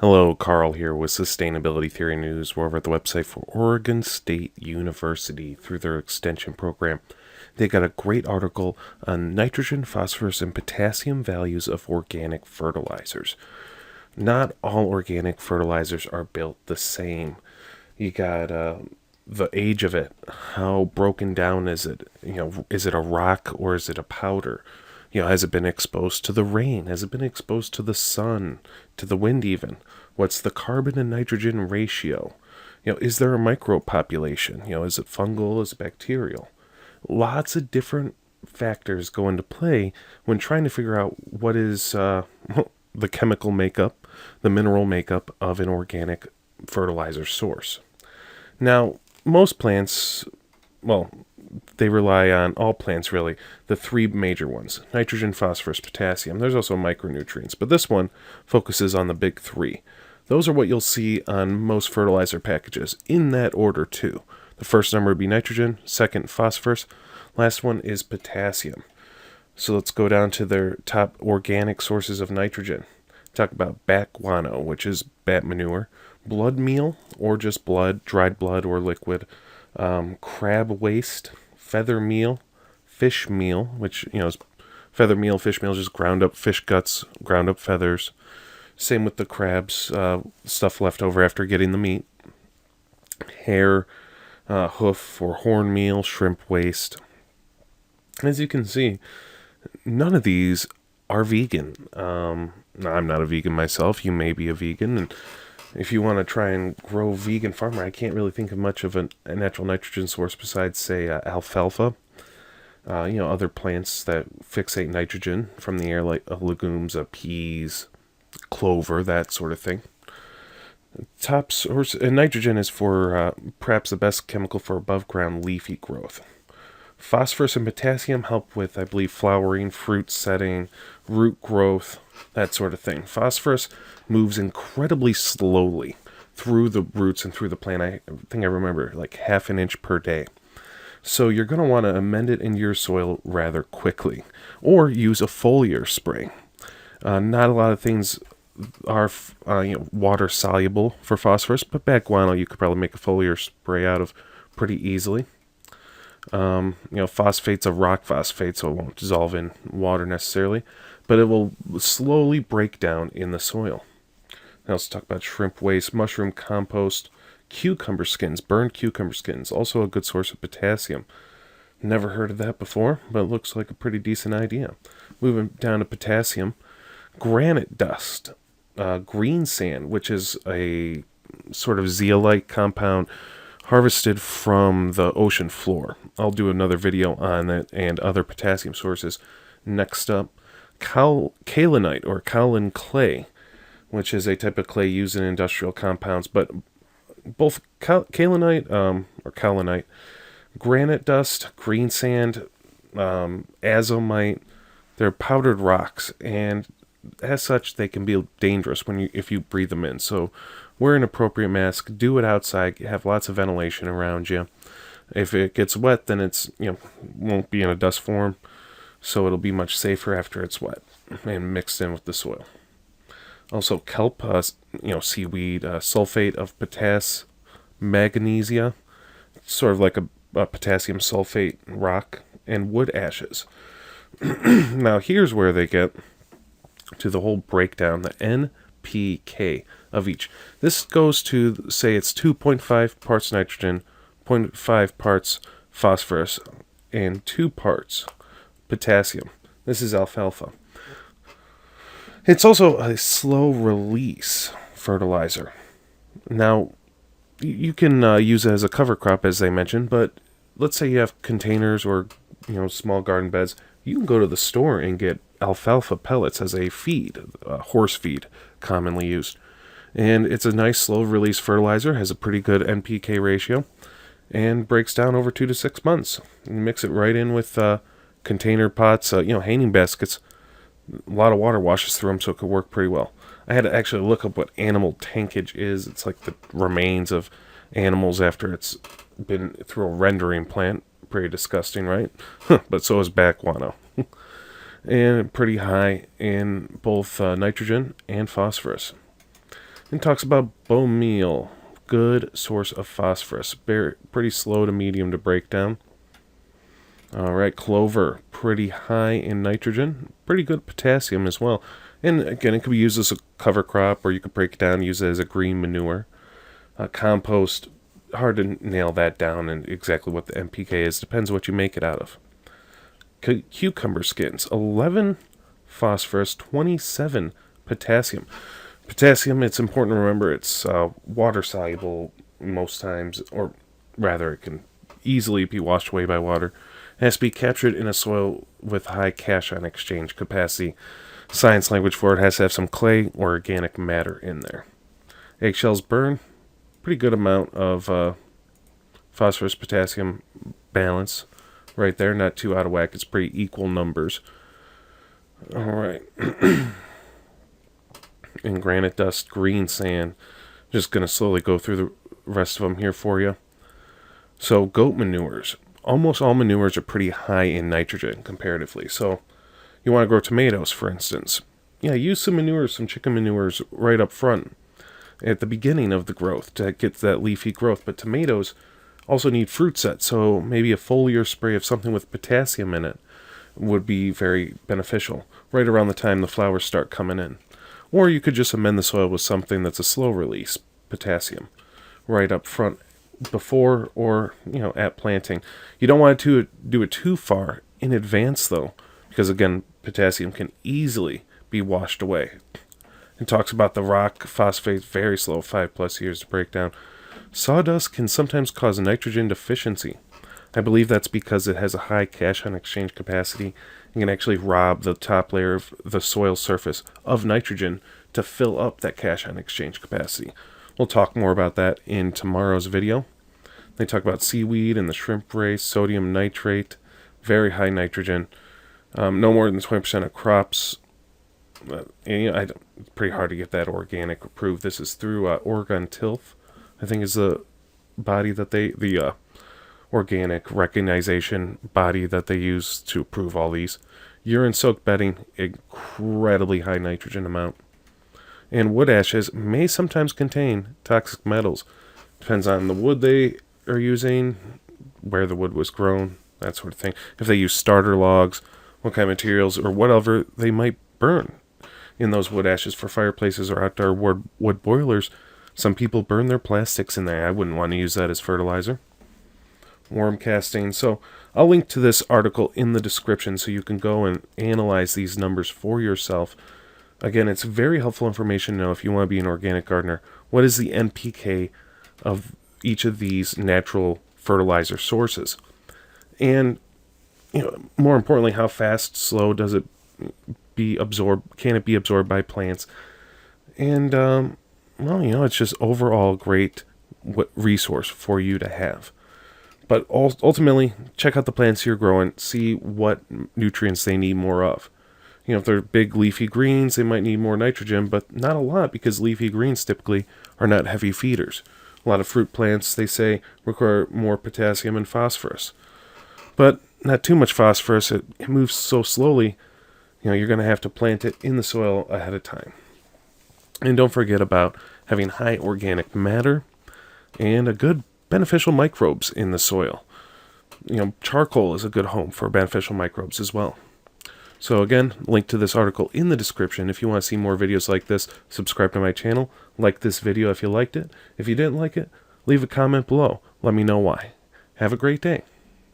Hello, Carl here with Sustainability Theory News. We're over at the website for Oregon State University through their extension program. They got a great article on nitrogen, phosphorus, and potassium values of organic fertilizers. Not all organic fertilizers are built the same. You got the age of it. How broken down is it? Is it a rock or is it a powder? Has it been exposed to the rain? Has it been exposed to the sun, to the wind even? What's the carbon and nitrogen ratio? Is there a microbe population? Is it fungal? Is it bacterial? Lots of different factors go into play when trying to figure out what is the chemical makeup, the mineral makeup of an organic fertilizer source. Now, most plants, they rely on, all plants really, the three major ones: nitrogen, phosphorus, potassium. There's also micronutrients, but this one focuses on the big three. Those are what you'll see on most fertilizer packages, in that order too. The first number would be nitrogen, second phosphorus, last one is potassium. So let's go down to their top organic sources of nitrogen. Talk about bat guano, which is bat manure, blood meal, or just blood, dried blood or liquid, crab waste, feather meal, fish meal, which, is feather meal, fish meal, just ground up fish guts, ground up feathers. Same with the crabs, stuff left over after getting the meat. Hair, hoof or horn meal, shrimp waste. As you can see, none of these are vegan. I'm not a vegan myself. You may be a vegan, and if you want to try and grow vegan farmer, I can't really think of much of a natural nitrogen source besides, say, alfalfa. Other plants that fixate nitrogen from the air, like legumes, peas, clover, that sort of thing. Top source, and nitrogen is for perhaps the best chemical for above ground leafy growth. Phosphorus and potassium help with, I believe, flowering, fruit setting, root growth, that sort of thing. Phosphorus moves incredibly slowly through the roots and through the plant. I think I remember like half an inch per day. So you're going to want to amend it in your soil rather quickly, or use a foliar spray. Not a lot of things are water soluble for phosphorus, but bat guano you could probably make a foliar spray out of pretty easily. Phosphate's a rock phosphate, so it won't dissolve in water necessarily, but it will slowly break down in the soil. Now let's talk about shrimp waste, mushroom compost, cucumber skins, burned cucumber skins, also a good source of potassium. Never heard of that before, but it looks like a pretty decent idea. Moving down to potassium, granite dust, green sand, which is a sort of zeolite compound harvested from the ocean floor. I'll do another video on that and other potassium sources. Next up, kaolinite or kaolin clay, which is a type of clay used in industrial compounds, but both kaolinite or kaolinite, granite dust, green sand, azomite, they're powdered rocks, and as such they can be dangerous if you breathe them in. So wear an appropriate mask, do it outside, have lots of ventilation around you. If it gets wet, then it's won't be in a dust form, so it'll be much safer after it's wet and mixed in with the soil. Also kelp, seaweed, sulfate of magnesia, sort of like a potassium sulfate rock, and wood ashes. Now here's where they get to the whole breakdown, the NPK of each. This goes to, say, it's 2.5 parts nitrogen, 0.5 parts phosphorus, and 2 parts potassium. This is alfalfa. It's also a slow release fertilizer. Now, you can use it as a cover crop, as they mentioned, but let's say you have containers or small garden beds. You can go to the store and get alfalfa pellets as a feed, horse feed, commonly used. And it's a nice slow release fertilizer, has a pretty good NPK ratio, and breaks down over 2 to 6 months. You mix it right in with container pots, hanging baskets. A lot of water washes through them, so it could work pretty well. I had to actually look up what animal tankage is. It's like the remains of animals after it's been through a rendering plant. Pretty disgusting, right? But so is bat guano. And pretty high in both nitrogen and phosphorus. And talks about bone meal, good source of phosphorus, pretty slow to medium to break down. All right, clover, pretty high in nitrogen, pretty good potassium as well. And again, it could be used as a cover crop, or you could break it down and use it as a green manure. Compost, hard to nail that down and exactly what the NPK is. Depends what you make it out of. Cucumber skins, 11 phosphorus, 27 potassium. Potassium, it's important to remember, it's water soluble most times, or rather, it can easily be washed away by water. It has to be captured in a soil with high cation exchange capacity. Science language for it has to have some clay or organic matter in there. Eggshells burn, pretty good amount of phosphorus potassium balance right there, not too out of whack. It's pretty equal numbers. All right. And granite dust, green sand. Just going to slowly go through the rest of them here for you. So goat manures. Almost all manures are pretty high in nitrogen comparatively. So you want to grow tomatoes, for instance. Yeah, use some manures, some chicken manures right up front at the beginning of the growth to get that leafy growth. But tomatoes also need fruit set, so maybe a foliar spray of something with potassium in it would be very beneficial right around the time the flowers start coming in. Or you could just amend the soil with something that's a slow release potassium right up front before or at planting. You don't want to do it too far in advance though, because again, potassium can easily be washed away. It talks about the rock phosphate, very slow, 5+ years to break down. Sawdust can sometimes cause nitrogen deficiency. I believe that's because it has a high cation exchange capacity and can actually rob the top layer of the soil surface of nitrogen to fill up that cation exchange capacity. We'll talk more about that in tomorrow's video. They talk about seaweed and the shrimp race, sodium nitrate, very high nitrogen, no more than 20% of crops. It's pretty hard to get that organic approved. This is through Oregon Tilth, I think is the body that the organic recognition body that they use to approve all these. Urine soaked bedding, incredibly high nitrogen amount. And wood ashes may sometimes contain toxic metals. Depends on the wood they are using, where the wood was grown, that sort of thing. If they use starter logs, what kind of materials, or whatever they might burn in those wood ashes for fireplaces or outdoor wood boilers. Some people burn their plastics in there. I wouldn't want to use that as fertilizer. Worm casting. So I'll link to this article in the description so you can go and analyze these numbers for yourself. Again, it's very helpful information to know if you want to be an organic gardener. What is the NPK of each of these natural fertilizer sources? And more importantly, how fast, slow does it be absorbed? Can it be absorbed by plants? And it's just overall great resource for you to have. But ultimately, check out the plants you're growing. See what nutrients they need more of. If they're big leafy greens, they might need more nitrogen, but not a lot because leafy greens typically are not heavy feeders. A lot of fruit plants, they say, require more potassium and phosphorus. But not too much phosphorus. It moves so slowly, you're going to have to plant it in the soil ahead of time. And don't forget about having high organic matter and a good beneficial microbes in the soil. Charcoal is a good home for beneficial microbes as well. So again, link to this article in the description. If you want to see more videos like this, subscribe to my channel. Like this video if you liked it. If you didn't like it, leave a comment below. Let me know why. Have a great day.